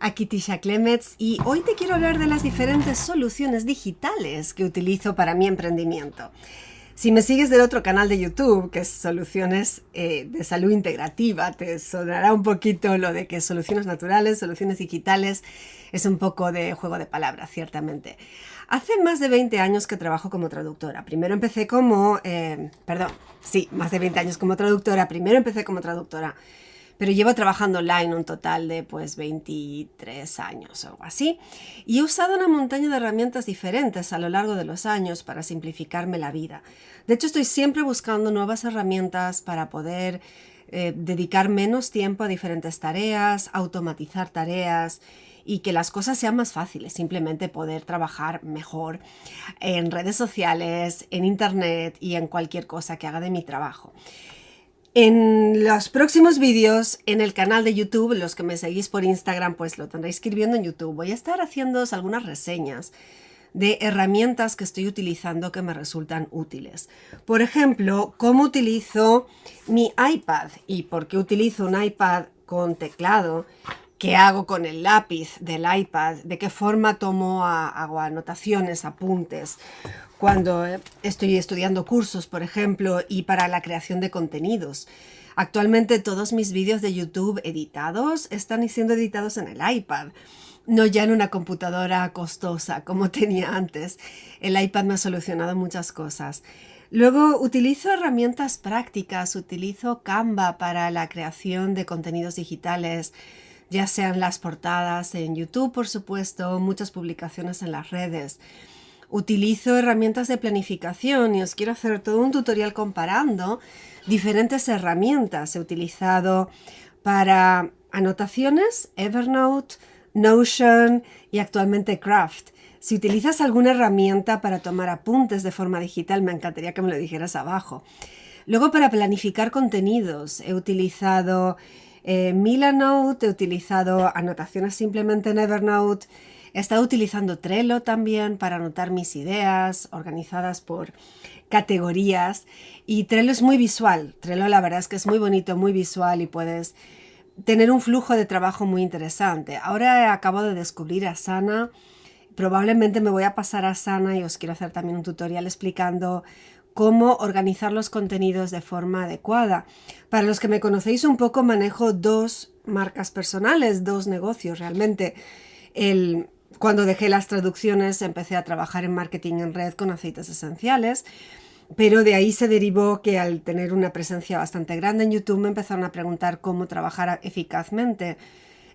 Aquí Tisha Clemets y hoy te quiero hablar de las diferentes soluciones digitales que utilizo para mi emprendimiento. Si me sigues del otro canal de YouTube, que es Soluciones de Salud Integrativa, te sonará un poquito lo de que soluciones naturales, soluciones digitales, es un poco de juego de palabras, ciertamente. Hace más de 20 años que trabajo como traductora. Primero empecé como... más de 20 años como traductora. Primero empecé como traductora. Pero llevo trabajando online un total de 23 años o algo así. Y he usado una montaña de herramientas diferentes a lo largo de los años para simplificarme la vida. De hecho, estoy siempre buscando nuevas herramientas para poder dedicar menos tiempo a diferentes tareas, automatizar tareas y que las cosas sean más fáciles, simplemente poder trabajar mejor en redes sociales, en internet y en cualquier cosa que haga de mi trabajo. En los próximos vídeos en el canal de YouTube, los que me seguís por Instagram, pues lo tendréis que ir viendo en YouTube. Voy a estar haciéndoos algunas reseñas de herramientas que estoy utilizando que me resultan útiles. Por ejemplo, cómo utilizo mi iPad y por qué utilizo un iPad con teclado, qué hago con el lápiz del iPad, de qué forma hago anotaciones, apuntes, cuando estoy estudiando cursos, por ejemplo, y para la creación de contenidos. Actualmente todos mis vídeos de YouTube editados están siendo editados en el iPad, no ya en una computadora costosa como tenía antes. El iPad me ha solucionado muchas cosas. Luego utilizo herramientas prácticas, utilizo Canva para la creación de contenidos digitales, ya sean las portadas en YouTube, por supuesto, muchas publicaciones en las redes. Utilizo herramientas de planificación y os quiero hacer todo un tutorial comparando diferentes herramientas. He utilizado para anotaciones Evernote, Notion y actualmente Craft. Si utilizas alguna herramienta para tomar apuntes de forma digital, me encantaría que me lo dijeras abajo. Luego, para planificar contenidos, he utilizado Milanote, he utilizado anotaciones simplemente en Evernote. He estado utilizando Trello también para anotar mis ideas organizadas por categorías y Trello es muy visual. Trello la verdad es que es muy bonito, muy visual y puedes tener un flujo de trabajo muy interesante. Ahora acabo de descubrir Asana. Probablemente me voy a pasar a Asana y os quiero hacer también un tutorial explicando cómo organizar los contenidos de forma adecuada. Para los que me conocéis un poco, manejo dos marcas personales, dos negocios realmente. Cuando dejé las traducciones empecé a trabajar en marketing en red con aceites esenciales, pero de ahí se derivó que al tener una presencia bastante grande en YouTube me empezaron a preguntar cómo trabajar eficazmente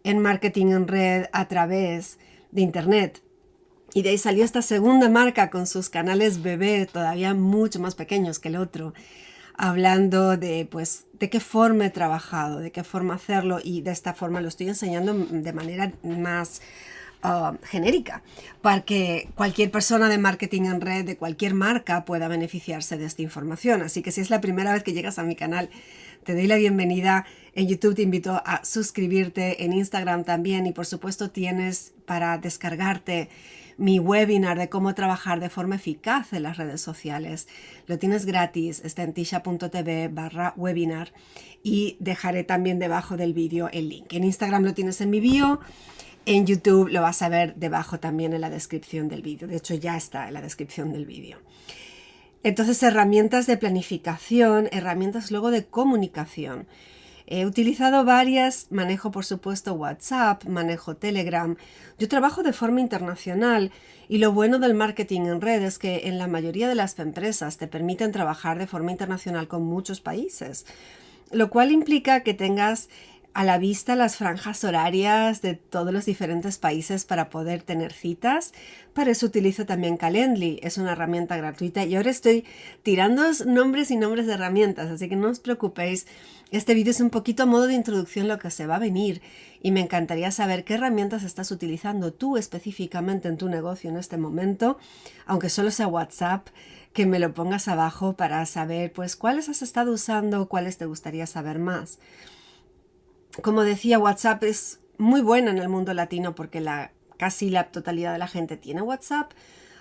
en marketing en red a través de internet. Y de ahí salió esta segunda marca con sus canales bebé todavía mucho más pequeños que el otro, hablando de qué forma he trabajado, de qué forma hacerlo, y de esta forma lo estoy enseñando de manera más genérica para que cualquier persona de marketing en red de cualquier marca pueda beneficiarse de esta información. Así que si es la primera vez que llegas a mi canal, te doy la bienvenida. En YouTube te invito a suscribirte, en Instagram también, y por supuesto tienes para descargarte mi webinar de cómo trabajar de forma eficaz en las redes sociales. Lo tienes gratis, está en tisha.tv/webinar y dejaré también debajo del vídeo el link. En Instagram lo tienes en mi bio, en YouTube lo vas a ver debajo también en la descripción del vídeo. De hecho ya está en la descripción del vídeo. Entonces, herramientas de planificación, herramientas luego de comunicación. He utilizado varias, manejo por supuesto WhatsApp, manejo Telegram. Yo trabajo de forma internacional y lo bueno del marketing en red es que en la mayoría de las empresas te permiten trabajar de forma internacional con muchos países, lo cual implica que tengas a la vista las franjas horarias de todos los diferentes países para poder tener citas. Para eso utilizo también Calendly, es una herramienta gratuita y ahora estoy tirando nombres y nombres de herramientas, así que no os preocupéis. Este vídeo es un poquito a modo de introducción a lo que se va a venir y me encantaría saber qué herramientas estás utilizando tú específicamente en tu negocio en este momento, aunque solo sea WhatsApp, que me lo pongas abajo para saber cuáles has estado usando, cuáles te gustaría saber más. Como decía, WhatsApp es muy buena en el mundo latino porque casi la totalidad de la gente tiene WhatsApp,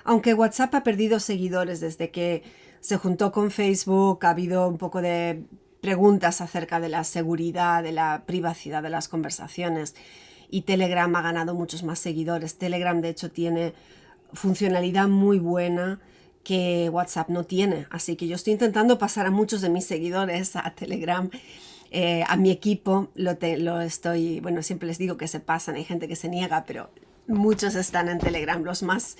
aunque WhatsApp ha perdido seguidores desde que se juntó con Facebook. Ha habido un poco de preguntas acerca de la seguridad, de la privacidad de las conversaciones y Telegram ha ganado muchos más seguidores. Telegram de hecho tiene funcionalidad muy buena que WhatsApp no tiene, así que yo estoy intentando pasar a muchos de mis seguidores a Telegram. A mi equipo lo estoy, bueno, siempre les digo que se pasan, hay gente que se niega, pero muchos están en Telegram, los más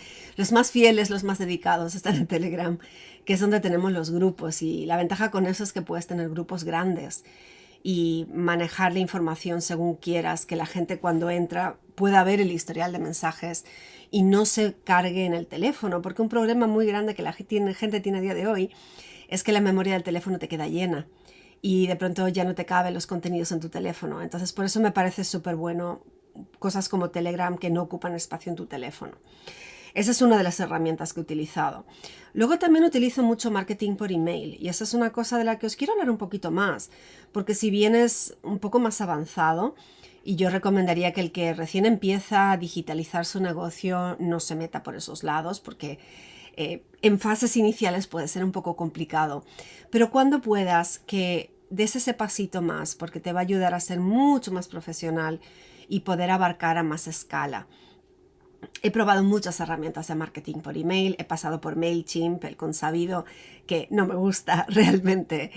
fieles, los más dedicados están en Telegram, que es donde tenemos los grupos, y la ventaja con eso es que puedes tener grupos grandes y manejar la información según quieras, que la gente cuando entra pueda ver el historial de mensajes y no se cargue en el teléfono, porque un problema muy grande que la gente tiene a día de hoy es que la memoria del teléfono te queda llena y de pronto ya no te caben los contenidos en tu teléfono. Entonces por eso me parece súper bueno cosas como Telegram que no ocupan espacio en tu teléfono. Esa es una de las herramientas que he utilizado. Luego también utilizo mucho marketing por email, y esa es una cosa de la que os quiero hablar un poquito más, porque si bien es un poco más avanzado, y yo recomendaría que el que recién empieza a digitalizar su negocio no se meta por esos lados, porque en fases iniciales puede ser un poco complicado. Pero cuando puedas, que des ese pasito más, porque te va a ayudar a ser mucho más profesional y poder abarcar a más escala. He probado muchas herramientas de marketing por email, he pasado por MailChimp, el consabido, que no me gusta realmente.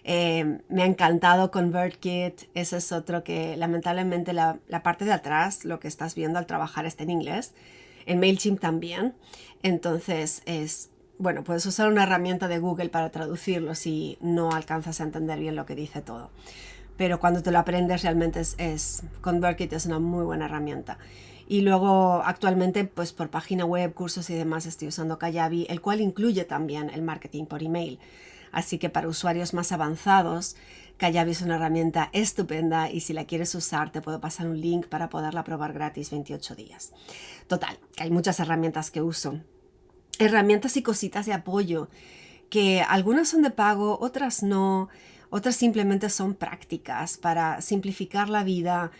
Me ha encantado ConvertKit, ese es otro que lamentablemente la parte de atrás, lo que estás viendo al trabajar está en inglés. En MailChimp también. Entonces bueno, puedes usar una herramienta de Google para traducirlo si no alcanzas a entender bien lo que dice todo. Pero cuando te lo aprendes realmente ConvertKit es una muy buena herramienta. Y luego actualmente pues por página web, cursos y demás estoy usando Kajabi, el cual incluye también el marketing por email. Así que para usuarios más avanzados, Kajabi es una herramienta estupenda, y si la quieres usar te puedo pasar un link para poderla probar gratis 28 días. Total, que hay muchas herramientas que uso. Herramientas y cositas de apoyo, que algunas son de pago, otras no, otras simplemente son prácticas para simplificar la vida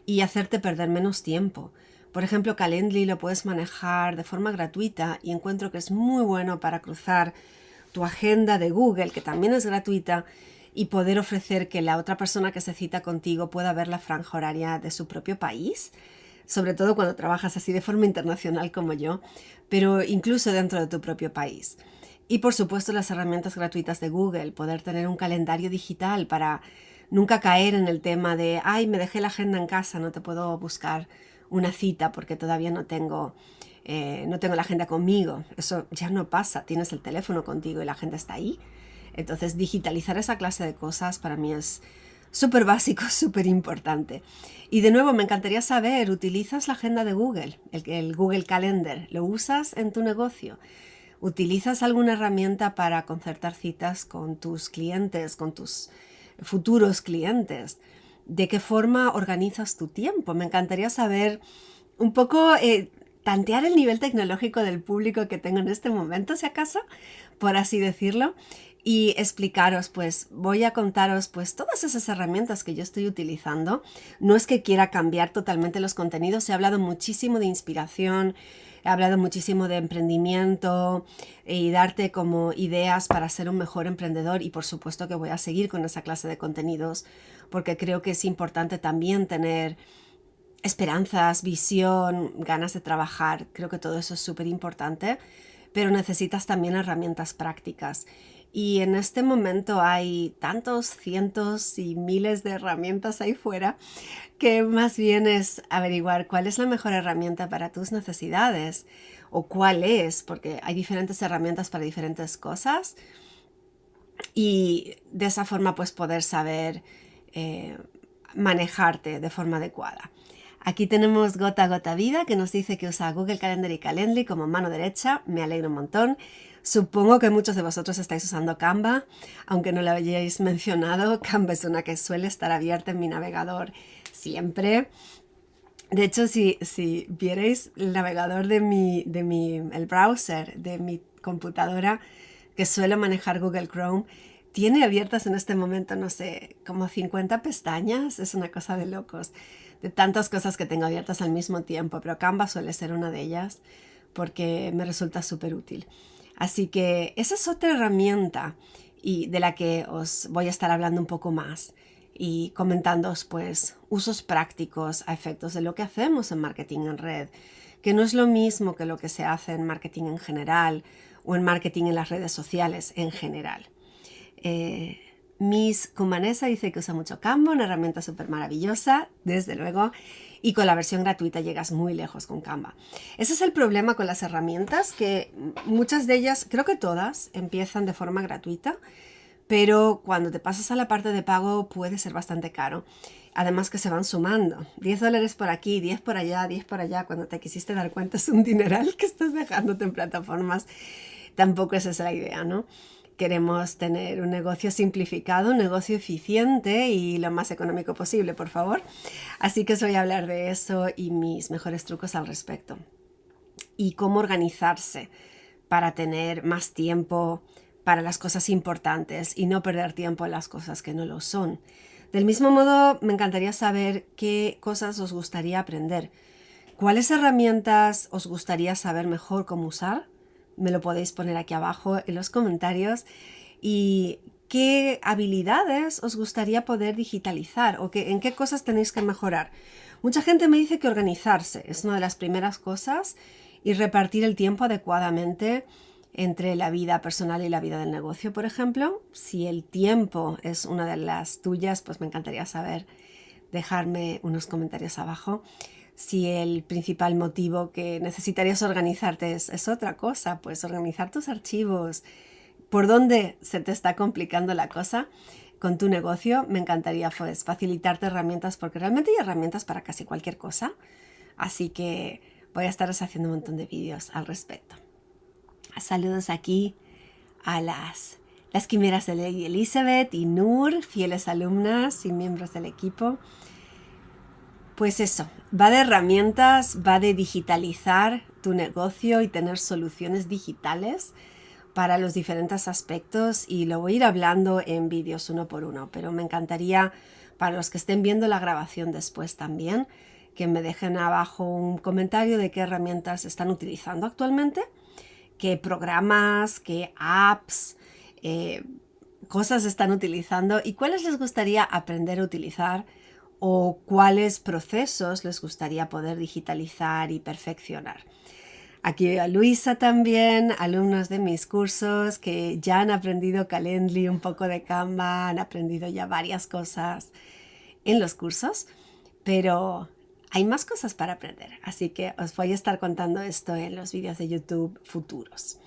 y hacerte perder menos tiempo. Por ejemplo, Calendly lo puedes manejar de forma gratuita y encuentro que es muy bueno para cruzar tu agenda de Google, que también es gratuita, y poder ofrecer que la otra persona que se cita contigo pueda ver la franja horaria de su propio país, sobre todo cuando trabajas así de forma internacional como yo, pero incluso dentro de tu propio país. Y por supuesto las herramientas gratuitas de Google, poder tener un calendario digital para nunca caer en el tema de, ay, me dejé la agenda en casa, no te puedo buscar una cita porque todavía no tengo la agenda conmigo. Eso ya no pasa, tienes el teléfono contigo y la agenda está ahí. Entonces digitalizar esa clase de cosas para mí es súper básico, súper importante. Y de nuevo me encantaría saber, ¿utilizas la agenda de Google, el Google Calendar? ¿Lo usas en tu negocio? ¿Utilizas alguna herramienta para concertar citas con tus clientes, con tus futuros clientes? ¿De qué forma organizas tu tiempo? Me encantaría saber un poco, tantear el nivel tecnológico del público que tengo en este momento, si acaso, por así decirlo, y explicaros, pues voy a contaros pues todas esas herramientas que yo estoy utilizando. No es que quiera cambiar totalmente los contenidos, he hablado muchísimo de inspiración, he hablado muchísimo de emprendimiento y darte como ideas para ser un mejor emprendedor, y por supuesto que voy a seguir con esa clase de contenidos porque creo que es importante también tener esperanzas, visión, ganas de trabajar. Creo que todo eso es súper importante, pero necesitas también herramientas prácticas. Y en este momento hay tantos cientos y miles de herramientas ahí fuera que más bien es averiguar cuál es la mejor herramienta para tus necesidades, o cuál es, porque hay diferentes herramientas para diferentes cosas, y de esa forma pues poder saber manejarte de forma adecuada. Aquí tenemos Gota Gota Vida, que nos dice que usa Google Calendar y Calendly como mano derecha. Me alegro un montón. Supongo que muchos de vosotros estáis usando Canva, aunque no lo hayáis mencionado. Canva es una que suele estar abierta en mi navegador siempre. De hecho, si vierais el navegador el browser de mi computadora, que suelo manejar Google Chrome, tiene abiertas en este momento, no sé, como 50 pestañas. Es una cosa de locos, de tantas cosas que tengo abiertas al mismo tiempo, pero Canva suele ser una de ellas porque me resulta súper útil. Así que esa es otra herramienta y de la que os voy a estar hablando un poco más. y comentándoos pues usos prácticos a efectos de lo que hacemos en marketing en red, que no es lo mismo que lo que se hace en marketing en general o en marketing en las redes sociales en general. Miss Cumanesa dice que usa mucho Canva, una herramienta súper maravillosa, desde luego, y con la versión gratuita llegas muy lejos con Canva. Ese es el problema con las herramientas, que muchas de ellas, creo que todas, empiezan de forma gratuita, pero cuando te pasas a la parte de pago puede ser bastante caro. Además que se van sumando. $10 por aquí, 10 por allá, 10 por allá. Cuando te quisiste dar cuenta es un dineral que estás dejándote en plataformas. Tampoco es esa la idea, ¿no? Queremos tener un negocio simplificado, un negocio eficiente y lo más económico posible, por favor. Así que os voy a hablar de eso y mis mejores trucos al respecto. Y cómo organizarse para tener más tiempo para las cosas importantes y no perder tiempo en las cosas que no lo son. Del mismo modo, me encantaría saber qué cosas os gustaría aprender. ¿Cuáles herramientas os gustaría saber mejor cómo usar? Me lo podéis poner aquí abajo en los comentarios. ¿Y qué habilidades os gustaría poder digitalizar o en qué cosas tenéis que mejorar? Mucha gente me dice que organizarse es una de las primeras cosas y repartir el tiempo adecuadamente entre la vida personal y la vida del negocio, por ejemplo. Si el tiempo es una de las tuyas, pues me encantaría saber, dejarme unos comentarios abajo. Si el principal motivo que necesitarías organizarte es otra cosa, pues organizar tus archivos. ¿Por dónde se te está complicando la cosa con tu negocio? Me encantaría pues facilitarte herramientas, porque realmente hay herramientas para casi cualquier cosa. Así que voy a estaros haciendo un montón de vídeos al respecto. Saludos aquí a las quimeras de Lady Elizabeth y Nur, fieles alumnas y miembros del equipo. Pues eso, va de herramientas, va de digitalizar tu negocio y tener soluciones digitales para los diferentes aspectos, y lo voy a ir hablando en vídeos uno por uno, pero me encantaría, para los que estén viendo la grabación después también, que me dejen abajo un comentario de qué herramientas están utilizando actualmente, qué programas, qué apps, cosas están utilizando y cuáles les gustaría aprender a utilizar o cuáles procesos les gustaría poder digitalizar y perfeccionar. Aquí veo a Luisa también, alumnos de mis cursos que ya han aprendido Calendly, un poco de Canva, han aprendido ya varias cosas en los cursos, pero hay más cosas para aprender, así que os voy a estar contando esto en los vídeos de YouTube futuros.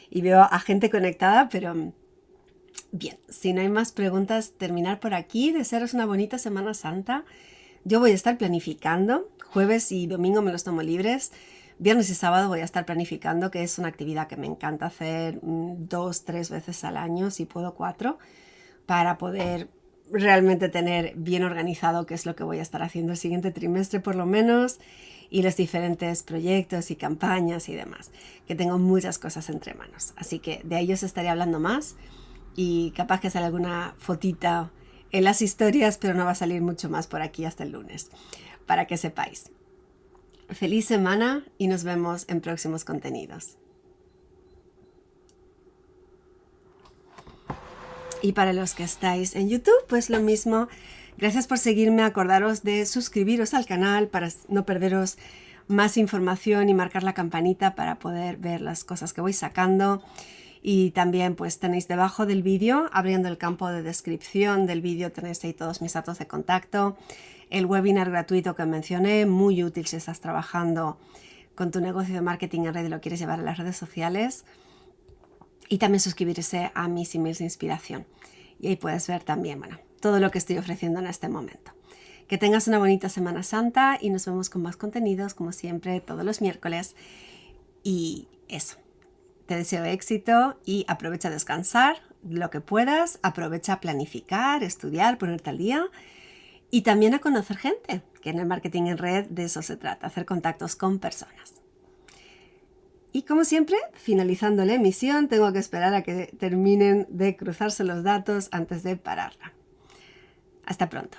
Y veo a gente conectada, pero bien, si no hay más preguntas, terminar por aquí. Desearos una bonita Semana Santa. Yo voy a estar planificando, jueves y domingo me los tomo libres. Viernes y sábado voy a estar planificando, que es una actividad que me encanta hacer 2-3 veces al año, si puedo 4, para poder realmente tener bien organizado qué es lo que voy a estar haciendo el siguiente trimestre por lo menos, y los diferentes proyectos y campañas y demás, que tengo muchas cosas entre manos. Así que de ellos estaré hablando más y capaz que sale alguna fotita en las historias, pero no va a salir mucho más por aquí hasta el lunes, para que sepáis. Feliz semana y nos vemos en próximos contenidos. Y para los que estáis en YouTube, pues lo mismo. Gracias por seguirme. Acordaros de suscribiros al canal para no perderos más información y marcar la campanita para poder ver las cosas que voy sacando. Y también pues tenéis debajo del vídeo, abriendo el campo de descripción del vídeo, tenéis ahí todos mis datos de contacto. El webinar gratuito que mencioné, muy útil si estás trabajando con tu negocio de marketing en red y lo quieres llevar a las redes sociales. Y también suscribirse a mis emails de inspiración. Y ahí puedes ver también, bueno, todo lo que estoy ofreciendo en este momento. Que tengas una bonita Semana Santa y nos vemos con más contenidos, como siempre, todos los miércoles. Y eso, te deseo éxito y aprovecha a descansar lo que puedas. Aprovecha a planificar, estudiar, ponerte al día. Y también a conocer gente, que en el marketing en red de eso se trata, hacer contactos con personas. Y como siempre, finalizando la emisión, tengo que esperar a que terminen de cruzarse los datos antes de pararla. Hasta pronto.